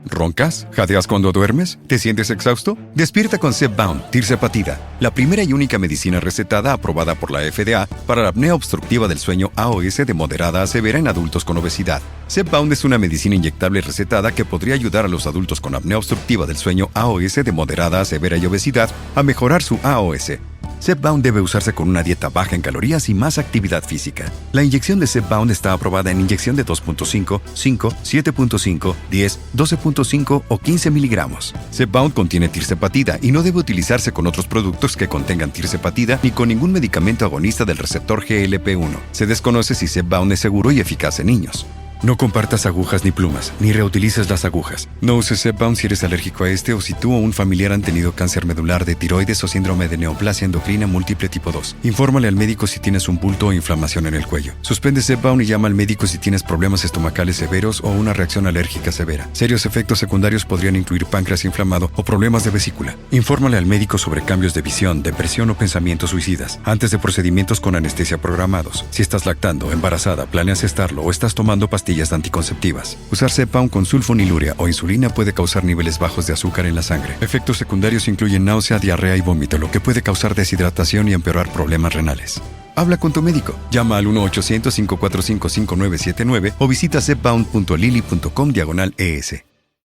¿Roncas? ¿Jadeas cuando duermes? ¿Te sientes exhausto? Despierta con Zepbound, tirzepatida, la primera y única medicina recetada aprobada por la FDA para la apnea obstructiva del sueño AOS de moderada a severa en adultos con obesidad. Zepbound es una medicina inyectable recetada que podría ayudar a los adultos con apnea obstructiva del sueño AOS de moderada a severa y obesidad a mejorar su AOS. Zepbound debe usarse con una dieta baja en calorías y más actividad física. La inyección de Zepbound está aprobada en inyección de 2.5, 5, 7.5, 10, 12.5 o 15 miligramos. Zepbound contiene tirzepatida y no debe utilizarse con otros productos que contengan tirzepatida ni con ningún medicamento agonista del receptor GLP-1. Se desconoce si Zepbound es seguro y eficaz en niños. No compartas agujas ni plumas, ni reutilices las agujas. No uses Zepbound si eres alérgico a este o si tú o un familiar han tenido cáncer medular de tiroides o síndrome de neoplasia endocrina múltiple tipo 2. Infórmale al médico si tienes un bulto o inflamación en el cuello. Suspende Zepbound y llama al médico si tienes problemas estomacales severos o una reacción alérgica severa. Serios efectos secundarios podrían incluir páncreas inflamado o problemas de vesícula. Infórmale al médico sobre cambios de visión, depresión o pensamientos suicidas antes de procedimientos con anestesia programados. Si estás lactando, embarazada, planeas estarlo o estás tomando pastillas anticonceptivas. Usar Zepbound con sulfonilurea o insulina puede causar niveles bajos de azúcar en la sangre. Efectos secundarios incluyen náusea, diarrea y vómito, lo que puede causar deshidratación y empeorar problemas renales. Habla con tu médico. Llama al 1-800-545-5979 o visita zepbound.lilly.com/ES.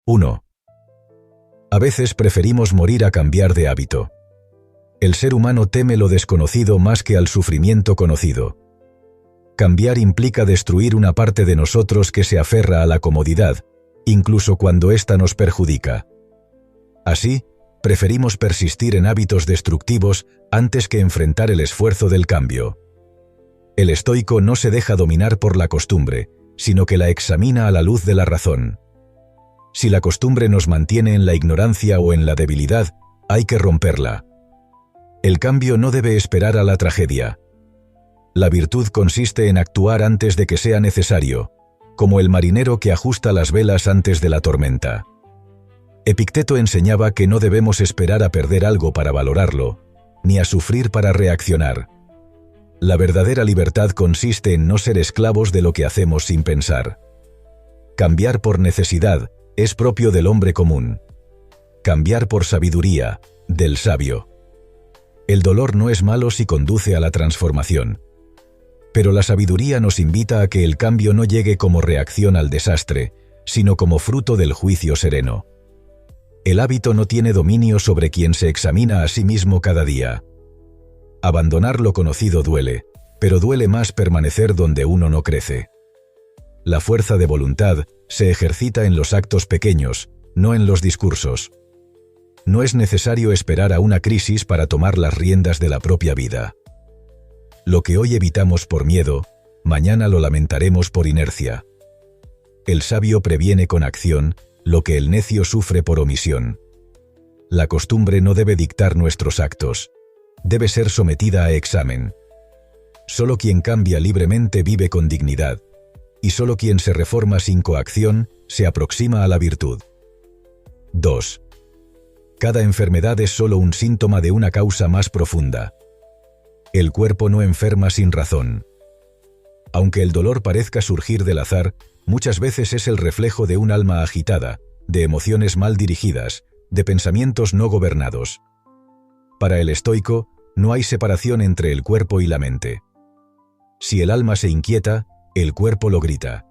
1. A veces preferimos morir a cambiar de hábito. El ser humano teme lo desconocido más que al sufrimiento conocido. Cambiar implica destruir una parte de nosotros que se aferra a la comodidad, incluso cuando ésta nos perjudica. Así, preferimos persistir en hábitos destructivos antes que enfrentar el esfuerzo del cambio. El estoico no se deja dominar por la costumbre, sino que la examina a la luz de la razón. Si la costumbre nos mantiene en la ignorancia o en la debilidad, hay que romperla. El cambio no debe esperar a la tragedia. La virtud consiste en actuar antes de que sea necesario, como el marinero que ajusta las velas antes de la tormenta. Epicteto enseñaba que no debemos esperar a perder algo para valorarlo, ni a sufrir para reaccionar. La verdadera libertad consiste en no ser esclavos de lo que hacemos sin pensar. Cambiar por necesidad es propio del hombre común. Cambiar por sabiduría, del sabio. El dolor no es malo si conduce a la transformación. Pero la sabiduría nos invita a que el cambio no llegue como reacción al desastre, sino como fruto del juicio sereno. El hábito no tiene dominio sobre quien se examina a sí mismo cada día. Abandonar lo conocido duele, pero duele más permanecer donde uno no crece. La fuerza de voluntad se ejercita en los actos pequeños, no en los discursos. No es necesario esperar a una crisis para tomar las riendas de la propia vida. Lo que hoy evitamos por miedo, mañana lo lamentaremos por inercia. El sabio previene con acción lo que el necio sufre por omisión. La costumbre no debe dictar nuestros actos, debe ser sometida a examen. Solo quien cambia libremente vive con dignidad, y solo quien se reforma sin coacción se aproxima a la virtud. 2. Cada enfermedad es solo un síntoma de una causa más profunda. El cuerpo no enferma sin razón. Aunque el dolor parezca surgir del azar, muchas veces es el reflejo de un alma agitada, de emociones mal dirigidas, de pensamientos no gobernados. Para el estoico, no hay separación entre el cuerpo y la mente. Si el alma se inquieta, el cuerpo lo grita.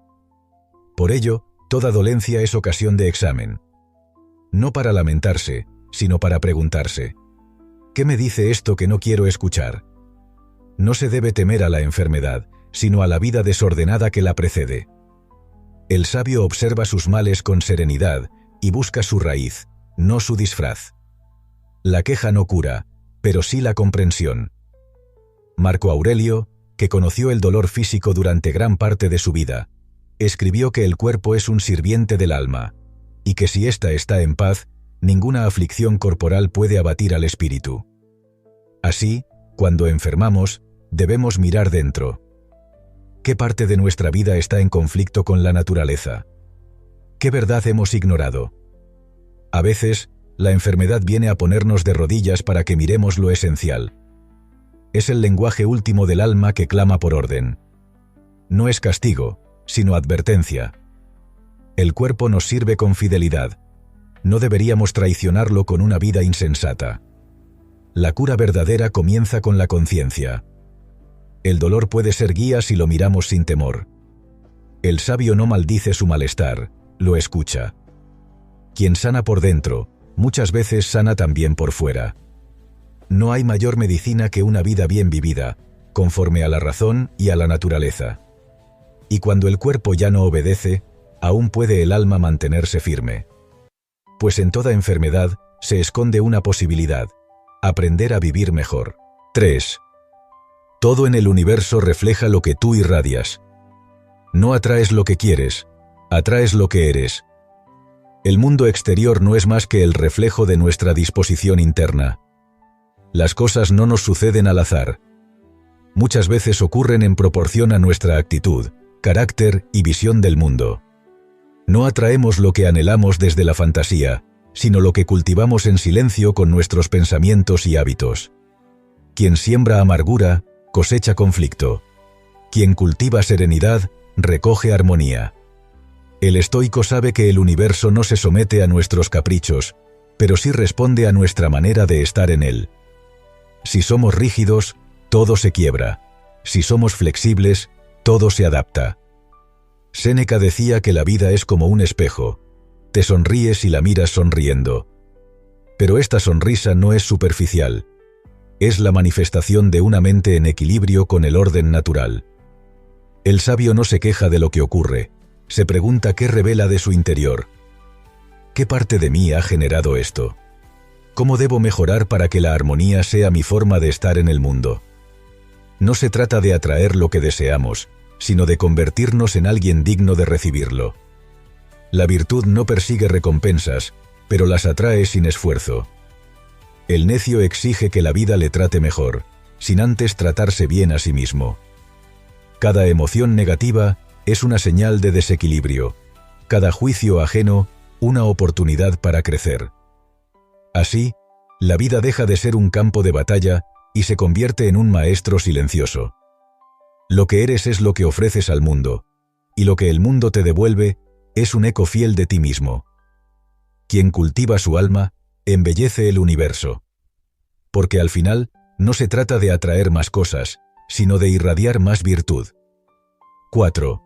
Por ello, toda dolencia es ocasión de examen. No para lamentarse, sino para preguntarse: ¿qué me dice esto que no quiero escuchar? No se debe temer a la enfermedad, sino a la vida desordenada que la precede. El sabio observa sus males con serenidad y busca su raíz, no su disfraz. La queja no cura, pero sí la comprensión. Marco Aurelio, que conoció el dolor físico durante gran parte de su vida, escribió que el cuerpo es un sirviente del alma, y que si ésta está en paz, ninguna aflicción corporal puede abatir al espíritu. Así, cuando enfermamos, debemos mirar dentro. ¿Qué parte de nuestra vida está en conflicto con la naturaleza? ¿Qué verdad hemos ignorado? A veces, la enfermedad viene a ponernos de rodillas para que miremos lo esencial. Es el lenguaje último del alma que clama por orden. No es castigo, sino advertencia. El cuerpo nos sirve con fidelidad. No deberíamos traicionarlo con una vida insensata. La cura verdadera comienza con la conciencia. El dolor puede ser guía si lo miramos sin temor. El sabio no maldice su malestar, lo escucha. Quien sana por dentro, muchas veces sana también por fuera. No hay mayor medicina que una vida bien vivida, conforme a la razón y a la naturaleza. Y cuando el cuerpo ya no obedece, aún puede el alma mantenerse firme. Pues en toda enfermedad se esconde una posibilidad: aprender a vivir mejor. 3. Todo en el universo refleja lo que tú irradias. No atraes lo que quieres, atraes lo que eres. El mundo exterior no es más que el reflejo de nuestra disposición interna. Las cosas no nos suceden al azar. Muchas veces ocurren en proporción a nuestra actitud, carácter y visión del mundo. No atraemos lo que anhelamos desde la fantasía, sino lo que cultivamos en silencio con nuestros pensamientos y hábitos. Quien siembra amargura, cosecha conflicto. Quien cultiva serenidad, recoge armonía. El estoico sabe que el universo no se somete a nuestros caprichos, pero sí responde a nuestra manera de estar en él. Si somos rígidos, todo se quiebra. Si somos flexibles, todo se adapta. Séneca decía que la vida es como un espejo. Te sonríes y la miras sonriendo. Pero esta sonrisa no es superficial. Es la manifestación de una mente en equilibrio con el orden natural. El sabio no se queja de lo que ocurre, se pregunta qué revela de su interior. ¿Qué parte de mí ha generado esto? ¿Cómo debo mejorar para que la armonía sea mi forma de estar en el mundo? No se trata de atraer lo que deseamos, sino de convertirnos en alguien digno de recibirlo. La virtud no persigue recompensas, pero las atrae sin esfuerzo. El necio exige que la vida le trate mejor, sin antes tratarse bien a sí mismo. Cada emoción negativa es una señal de desequilibrio, cada juicio ajeno, una oportunidad para crecer. Así, la vida deja de ser un campo de batalla y se convierte en un maestro silencioso. Lo que eres es lo que ofreces al mundo, y lo que el mundo te devuelve es un eco fiel de ti mismo. Quien cultiva su alma, embellece el universo. Porque al final, no se trata de atraer más cosas, sino de irradiar más virtud. 4.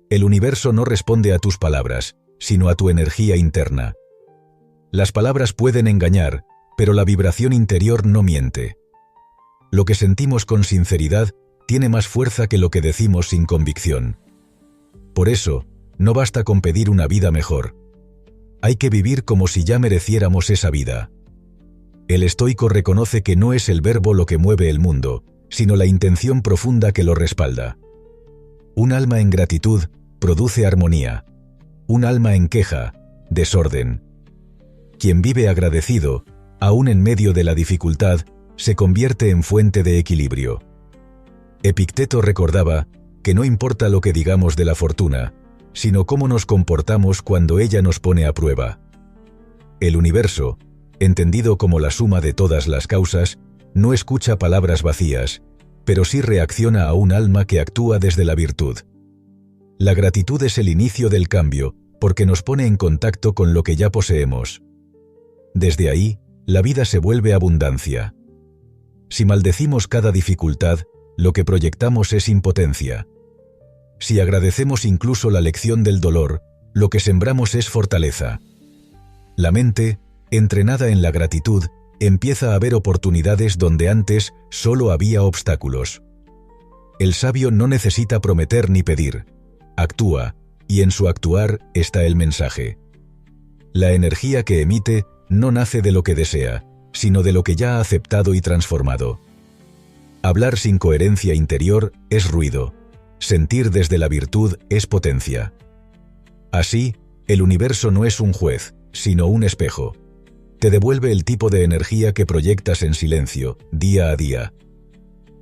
El universo no responde a tus palabras, sino a tu energía interna. Las palabras pueden engañar, pero la vibración interior no miente. Lo que sentimos con sinceridad tiene más fuerza que lo que decimos sin convicción. Por eso, no basta con pedir una vida mejor. Hay que vivir como si ya mereciéramos esa vida. El estoico reconoce que no es el verbo lo que mueve el mundo, sino la intención profunda que lo respalda. Un alma en gratitud produce armonía. Un alma en queja, desorden. Quien vive agradecido, aún en medio de la dificultad, se convierte en fuente de equilibrio. Epicteto recordaba que no importa lo que digamos de la fortuna, sino cómo nos comportamos cuando ella nos pone a prueba. El universo, entendido como la suma de todas las causas, no escucha palabras vacías, pero sí reacciona a un alma que actúa desde la virtud. La gratitud es el inicio del cambio, porque nos pone en contacto con lo que ya poseemos. Desde ahí, la vida se vuelve abundancia. Si maldecimos cada dificultad, lo que proyectamos es impotencia. Si agradecemos incluso la lección del dolor, lo que sembramos es fortaleza. La mente, entrenada en la gratitud, empieza a ver oportunidades donde antes solo había obstáculos. El sabio no necesita prometer ni pedir, actúa, y en su actuar está el mensaje. La energía que emite no nace de lo que desea, sino de lo que ya ha aceptado y transformado. Hablar sin coherencia interior es ruido. Sentir desde la virtud es potencia. Así, el universo no es un juez, sino un espejo. Te devuelve el tipo de energía que proyectas en silencio, día a día.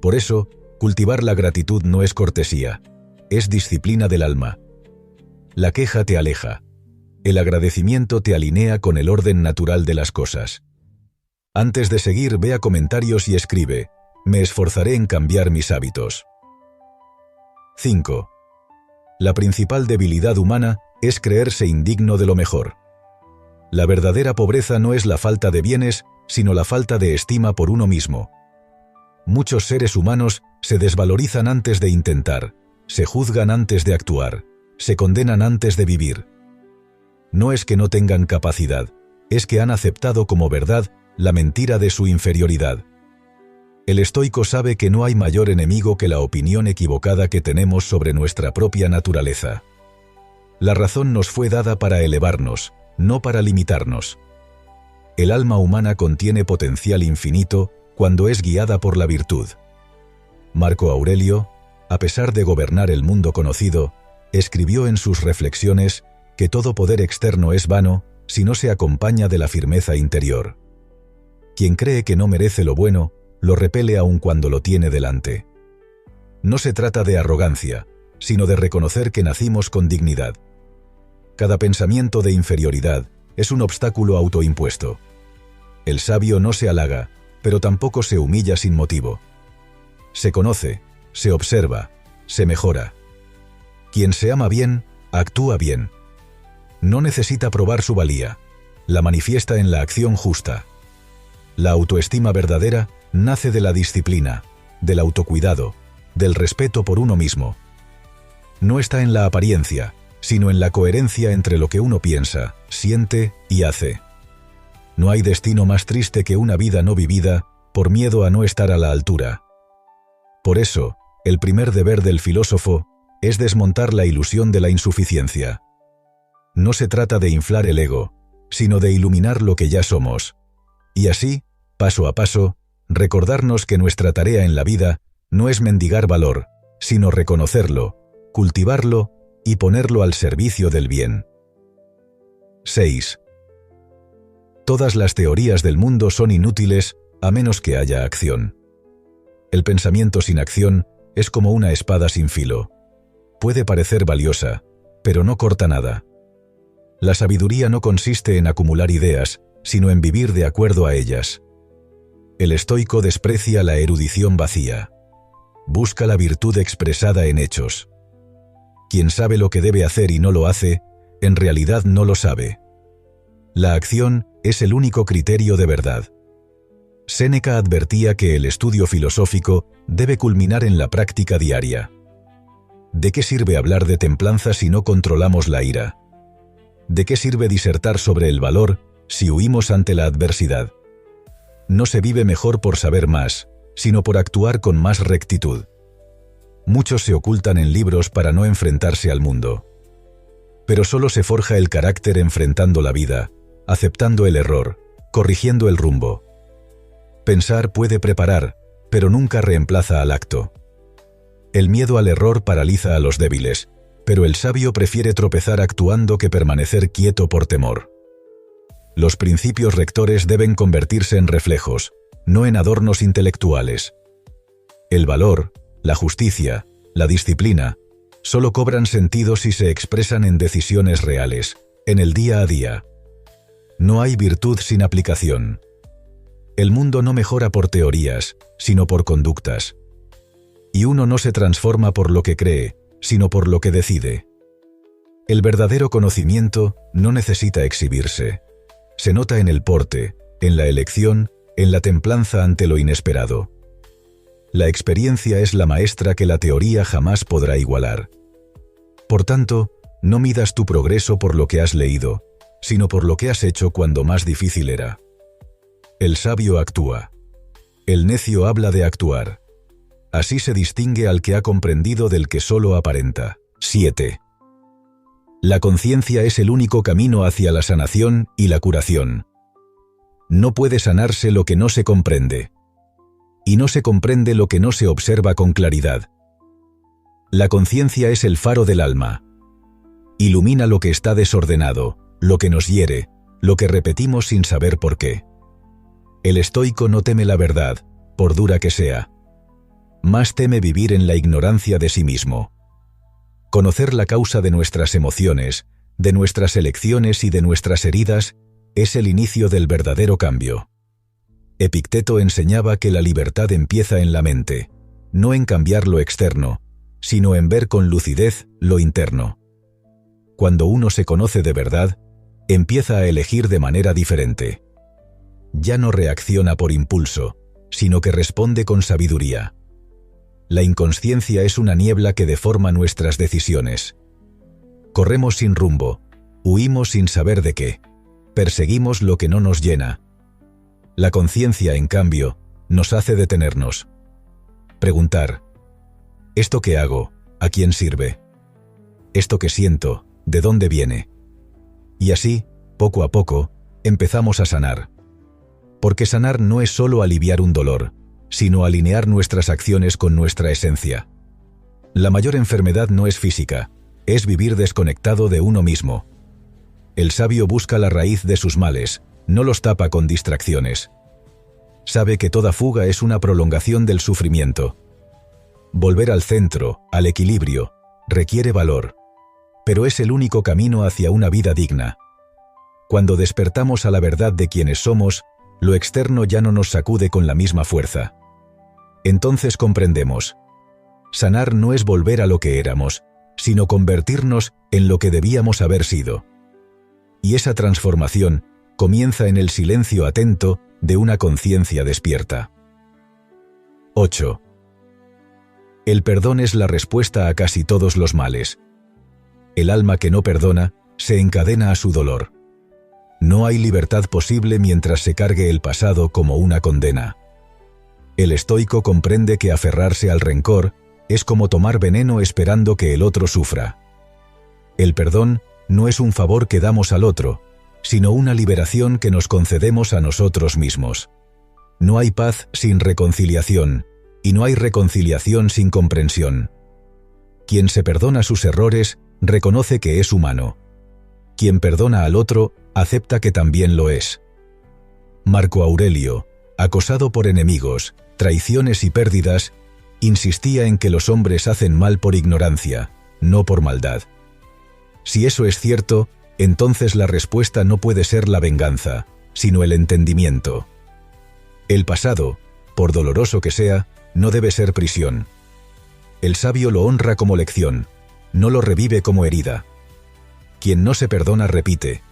Por eso, cultivar la gratitud no es cortesía, es disciplina del alma. La queja te aleja. El agradecimiento te alinea con el orden natural de las cosas. Antes de seguir, ve a comentarios y escribe: me esforzaré en cambiar mis hábitos. 5. La principal debilidad humana es creerse indigno de lo mejor. La verdadera pobreza no es la falta de bienes, sino la falta de estima por uno mismo. Muchos seres humanos se desvalorizan antes de intentar, se juzgan antes de actuar, se condenan antes de vivir. No es que no tengan capacidad, es que han aceptado como verdad la mentira de su inferioridad. El estoico sabe que no hay mayor enemigo que la opinión equivocada que tenemos sobre nuestra propia naturaleza. La razón nos fue dada para elevarnos, no para limitarnos. El alma humana contiene potencial infinito cuando es guiada por la virtud. Marco Aurelio, a pesar de gobernar el mundo conocido, escribió en sus reflexiones que todo poder externo es vano si no se acompaña de la firmeza interior. Quien cree que no merece lo bueno, lo repele aun cuando lo tiene delante. No se trata de arrogancia, sino de reconocer que nacimos con dignidad. Cada pensamiento de inferioridad es un obstáculo autoimpuesto. El sabio no se halaga, pero tampoco se humilla sin motivo. Se conoce, se observa, se mejora. Quien se ama bien, actúa bien. No necesita probar su valía, la manifiesta en la acción justa. La autoestima verdadera nace de la disciplina, del autocuidado, del respeto por uno mismo. No está en la apariencia, sino en la coherencia entre lo que uno piensa, siente y hace. No hay destino más triste que una vida no vivida por miedo a no estar a la altura. Por eso, el primer deber del filósofo es desmontar la ilusión de la insuficiencia. No se trata de inflar el ego, sino de iluminar lo que ya somos. Y así, paso a paso, recordarnos que nuestra tarea en la vida no es mendigar valor, sino reconocerlo, cultivarlo y ponerlo al servicio del bien. 6. Todas las teorías del mundo son inútiles a menos que haya acción. El pensamiento sin acción es como una espada sin filo. Puede parecer valiosa, pero no corta nada. La sabiduría no consiste en acumular ideas, sino en vivir de acuerdo a ellas. El estoico desprecia la erudición vacía. Busca la virtud expresada en hechos. Quien sabe lo que debe hacer y no lo hace, en realidad no lo sabe. La acción es el único criterio de verdad. Séneca advertía que el estudio filosófico debe culminar en la práctica diaria. ¿De qué sirve hablar de templanza si no controlamos la ira? ¿De qué sirve disertar sobre el valor si huimos ante la adversidad? No se vive mejor por saber más, sino por actuar con más rectitud. Muchos se ocultan en libros para no enfrentarse al mundo. Pero solo se forja el carácter enfrentando la vida, aceptando el error, corrigiendo el rumbo. Pensar puede preparar, pero nunca reemplaza al acto. El miedo al error paraliza a los débiles, pero el sabio prefiere tropezar actuando que permanecer quieto por temor. Los principios rectores deben convertirse en reflejos, no en adornos intelectuales. El valor, la justicia, la disciplina, solo cobran sentido si se expresan en decisiones reales, en el día a día. No hay virtud sin aplicación. El mundo no mejora por teorías, sino por conductas. Y uno no se transforma por lo que cree, sino por lo que decide. El verdadero conocimiento no necesita exhibirse. Se nota en el porte, en la elección, en la templanza ante lo inesperado. La experiencia es la maestra que la teoría jamás podrá igualar. Por tanto, no midas tu progreso por lo que has leído, sino por lo que has hecho cuando más difícil era. El sabio actúa. El necio habla de actuar. Así se distingue al que ha comprendido del que solo aparenta. 7. La conciencia es el único camino hacia la sanación y la curación. No puede sanarse lo que no se comprende. Y no se comprende lo que no se observa con claridad. La conciencia es el faro del alma. Ilumina lo que está desordenado, lo que nos hiere, lo que repetimos sin saber por qué. El estoico no teme la verdad, por dura que sea. Más teme vivir en la ignorancia de sí mismo. Conocer la causa de nuestras emociones, de nuestras elecciones y de nuestras heridas es el inicio del verdadero cambio. Epicteto enseñaba que la libertad empieza en la mente, no en cambiar lo externo, sino en ver con lucidez lo interno. cuando uno se conoce de verdad, empieza a elegir de manera diferente. Ya no reacciona por impulso, sino que responde con sabiduría. La inconsciencia es una niebla que deforma nuestras decisiones. Corremos sin rumbo, huimos sin saber de qué, perseguimos lo que no nos llena. La conciencia, en cambio, nos hace detenernos. Preguntar: ¿esto que hago, a quién sirve? ¿Esto que siento, de dónde viene? Y así, poco a poco, empezamos a sanar. Porque sanar no es solo aliviar un dolor, sino alinear nuestras acciones con nuestra esencia. La mayor enfermedad no es física, es vivir desconectado de uno mismo. El sabio busca la raíz de sus males, no los tapa con distracciones. Sabe que toda fuga es una prolongación del sufrimiento. Volver al centro, al equilibrio, requiere valor, pero es el único camino hacia una vida digna. Cuando despertamos a la verdad de quienes somos, lo externo ya no nos sacude con la misma fuerza. Entonces comprendemos: sanar no es volver a lo que éramos, sino convertirnos en lo que debíamos haber sido. Y esa transformación comienza en el silencio atento de una conciencia despierta. 8. El perdón es la respuesta a casi todos los males. El alma que no perdona se encadena a su dolor. No hay libertad posible mientras se cargue el pasado como una condena. El estoico comprende que aferrarse al rencor es como tomar veneno esperando que el otro sufra. El perdón no es un favor que damos al otro, sino una liberación que nos concedemos a nosotros mismos. No hay paz sin reconciliación, y no hay reconciliación sin comprensión. Quien se perdona sus errores, reconoce que es humano. Quien perdona al otro, acepta que también lo es. Marco Aurelio, acosado por enemigos, traiciones y pérdidas, insistía en que los hombres hacen mal por ignorancia, no por maldad. Si eso es cierto, entonces la respuesta no puede ser la venganza, sino el entendimiento. El pasado, por doloroso que sea, no debe ser prisión. El sabio lo honra como lección, no lo revive como herida. Quien no se perdona repite.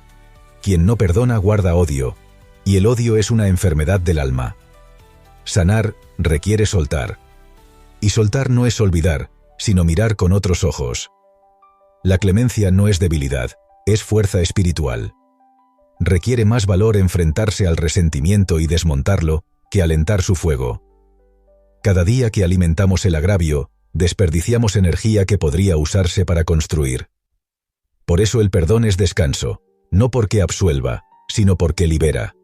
Quien no perdona guarda odio, y el odio es una enfermedad del alma. Sanar requiere soltar. Y soltar no es olvidar, sino mirar con otros ojos. La clemencia no es debilidad, es fuerza espiritual. Requiere más valor enfrentarse al resentimiento y desmontarlo que alentar su fuego. Cada día que alimentamos el agravio, desperdiciamos energía que podría usarse para construir. Por eso el perdón es descanso, no porque absuelva, sino porque libera.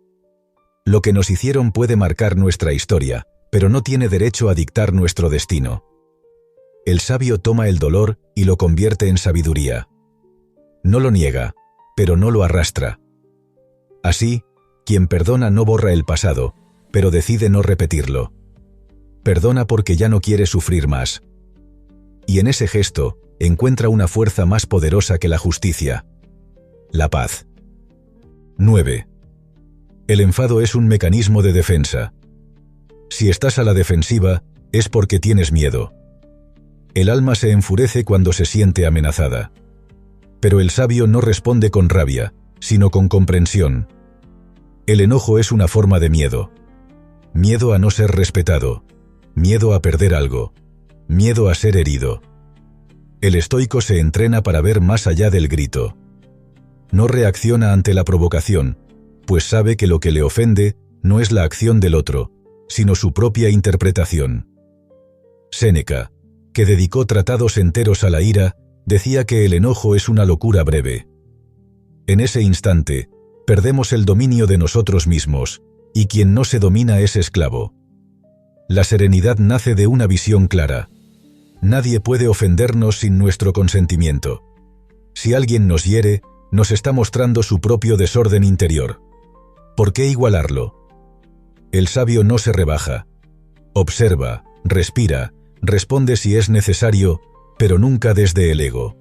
Lo que nos hicieron puede marcar nuestra historia, pero no tiene derecho a dictar nuestro destino. El sabio toma el dolor y lo convierte en sabiduría. No lo niega, pero no lo arrastra. Así, quien perdona no borra el pasado, pero decide no repetirlo. Perdona porque ya no quiere sufrir más. Y en ese gesto, encuentra una fuerza más poderosa que la justicia: la paz. 9. El enfado es un mecanismo de defensa. Si estás a la defensiva, es porque tienes miedo. El alma se enfurece cuando se siente amenazada. Pero el sabio no responde con rabia, sino con comprensión. El enojo es una forma de miedo. Miedo a no ser respetado, miedo a perder algo, miedo a ser herido. El estoico se entrena para ver más allá del grito. No reacciona ante la provocación, pues sabe que lo que le ofende no es la acción del otro, sino su propia interpretación. Séneca, que dedicó tratados enteros a la ira, decía que el enojo es una locura breve. En ese instante, perdemos el dominio de nosotros mismos, y quien no se domina es esclavo. La serenidad nace de una visión clara. Nadie puede ofendernos sin nuestro consentimiento. Si alguien nos hiere, nos está mostrando su propio desorden interior. ¿Por qué igualarlo? El sabio no se rebaja. Observa, respira, responde si es necesario, pero nunca desde el ego.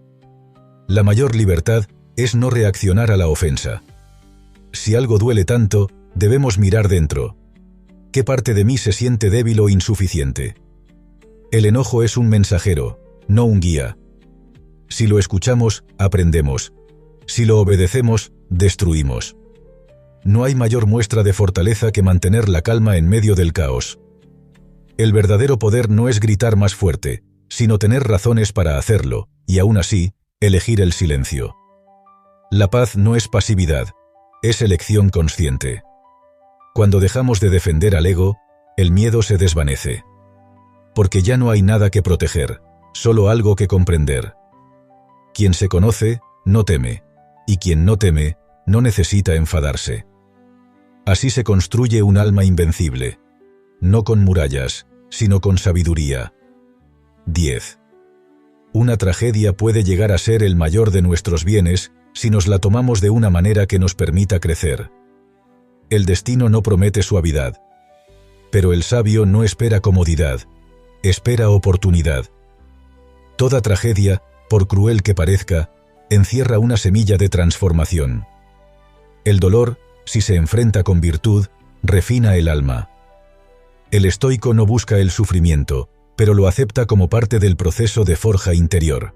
La mayor libertad es no reaccionar a la ofensa. Si algo duele tanto, debemos mirar dentro. ¿Qué parte de mí se siente débil o insuficiente? El enojo es un mensajero, no un guía. Si lo escuchamos, aprendemos. Si lo obedecemos, destruimos. No hay mayor muestra de fortaleza que mantener la calma en medio del caos. El verdadero poder no es gritar más fuerte, sino tener razones para hacerlo, y aún así, elegir el silencio. La paz no es pasividad, es elección consciente. Cuando dejamos de defender al ego, el miedo se desvanece. Porque ya no hay nada que proteger, solo algo que comprender. Quien se conoce, no teme, y quien no teme, no necesita enfadarse. Así se construye un alma invencible, no con murallas, sino con sabiduría. 10. Una tragedia puede llegar a ser el mayor de nuestros bienes si nos la tomamos de una manera que nos permita crecer. El destino no promete suavidad, pero el sabio no espera comodidad, espera oportunidad. Toda tragedia, por cruel que parezca, encierra una semilla de transformación. El dolor, si se enfrenta con virtud, refina el alma. El estoico no busca el sufrimiento, pero lo acepta como parte del proceso de forja interior.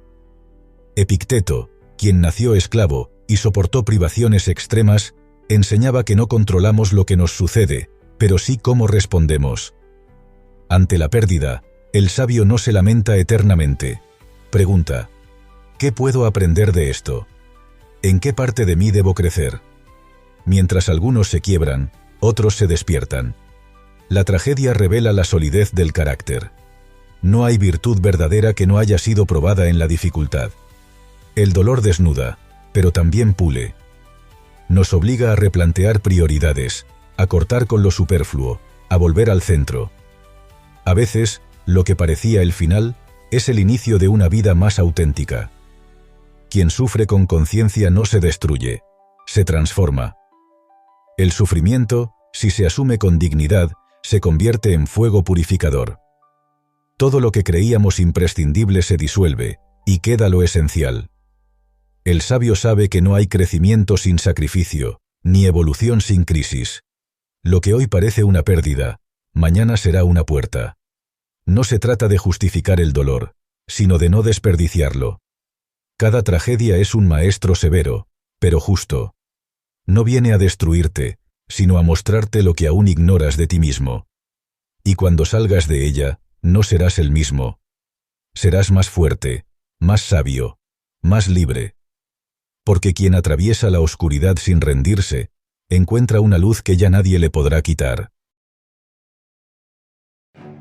Epicteto, quien nació esclavo y soportó privaciones extremas, enseñaba que no controlamos lo que nos sucede, pero sí cómo respondemos. Ante la pérdida, el sabio no se lamenta eternamente. Pregunta: ¿qué puedo aprender de esto? ¿En qué parte de mí debo crecer? Mientras algunos se quiebran, otros se despiertan. La tragedia revela la solidez del carácter. No hay virtud verdadera que no haya sido probada en la dificultad. El dolor desnuda, pero también pule. Nos obliga a replantear prioridades, a cortar con lo superfluo, a volver al centro. A veces, lo que parecía el final, es el inicio de una vida más auténtica. Quien sufre con conciencia no se destruye, se transforma. El sufrimiento, si se asume con dignidad, se convierte en fuego purificador. Todo lo que creíamos imprescindible se disuelve, y queda lo esencial. El sabio sabe que no hay crecimiento sin sacrificio, ni evolución sin crisis. Lo que hoy parece una pérdida, mañana será una puerta. No se trata de justificar el dolor, sino de no desperdiciarlo. Cada tragedia es un maestro severo, pero justo. No viene a destruirte, sino a mostrarte lo que aún ignoras de ti mismo. Y cuando salgas de ella, no serás el mismo. Serás más fuerte, más sabio, más libre. Porque quien atraviesa la oscuridad sin rendirse, encuentra una luz que ya nadie le podrá quitar.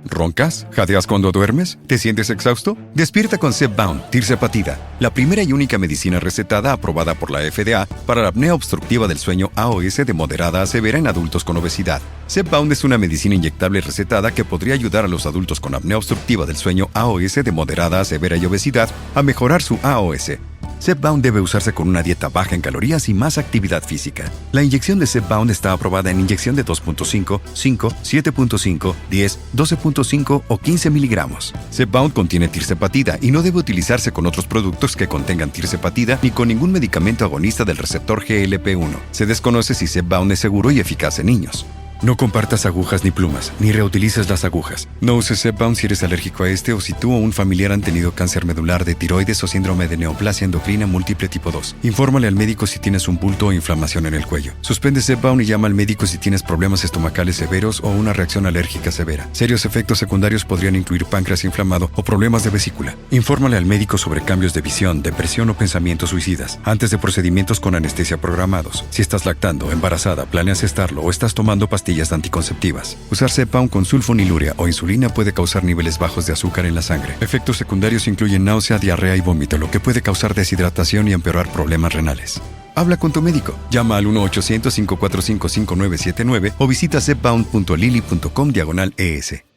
¿Roncas? ¿Jadeas cuando duermes? ¿Te sientes exhausto? Despierta con Zepbound, tirzepatida, la primera y única medicina recetada aprobada por la FDA para la apnea obstructiva del sueño AOS de moderada a severa en adultos con obesidad. Zepbound es una medicina inyectable recetada que podría ayudar a los adultos con apnea obstructiva del sueño AOS de moderada a severa y obesidad a mejorar su AOS. Zepbound debe usarse con una dieta baja en calorías y más actividad física. La inyección de Zepbound está aprobada en inyección de 2.5, 5, 7.5, 10, 12.5 o 15 miligramos. Zepbound contiene tirzepatida y no debe utilizarse con otros productos que contengan tirzepatida ni con ningún medicamento agonista del receptor GLP-1. Se desconoce si Zepbound es seguro y eficaz en niños. No compartas agujas ni plumas, ni reutilices las agujas. No uses Zepbound si eres alérgico a este o si tú o un familiar han tenido cáncer medular de tiroides o síndrome de neoplasia endocrina múltiple tipo 2. Infórmale al médico si tienes un bulto o inflamación en el cuello. Suspende Zepbound y llama al médico si tienes problemas estomacales severos o una reacción alérgica severa. Serios efectos secundarios podrían incluir páncreas inflamado o problemas de vesícula. Infórmale al médico sobre cambios de visión, depresión o pensamientos suicidas antes de procedimientos con anestesia programados. Si estás lactando, embarazada, planeas estarlo o estás tomando pastillas anticonceptivas. Usar Zepbound con sulfonilurea o insulina puede causar niveles bajos de azúcar en la sangre. Efectos secundarios incluyen náusea, diarrea y vómito, lo que puede causar deshidratación y empeorar problemas renales. Habla con tu médico. Llama al 1-800-545-5979 o visita zepbound.lily.com/ES.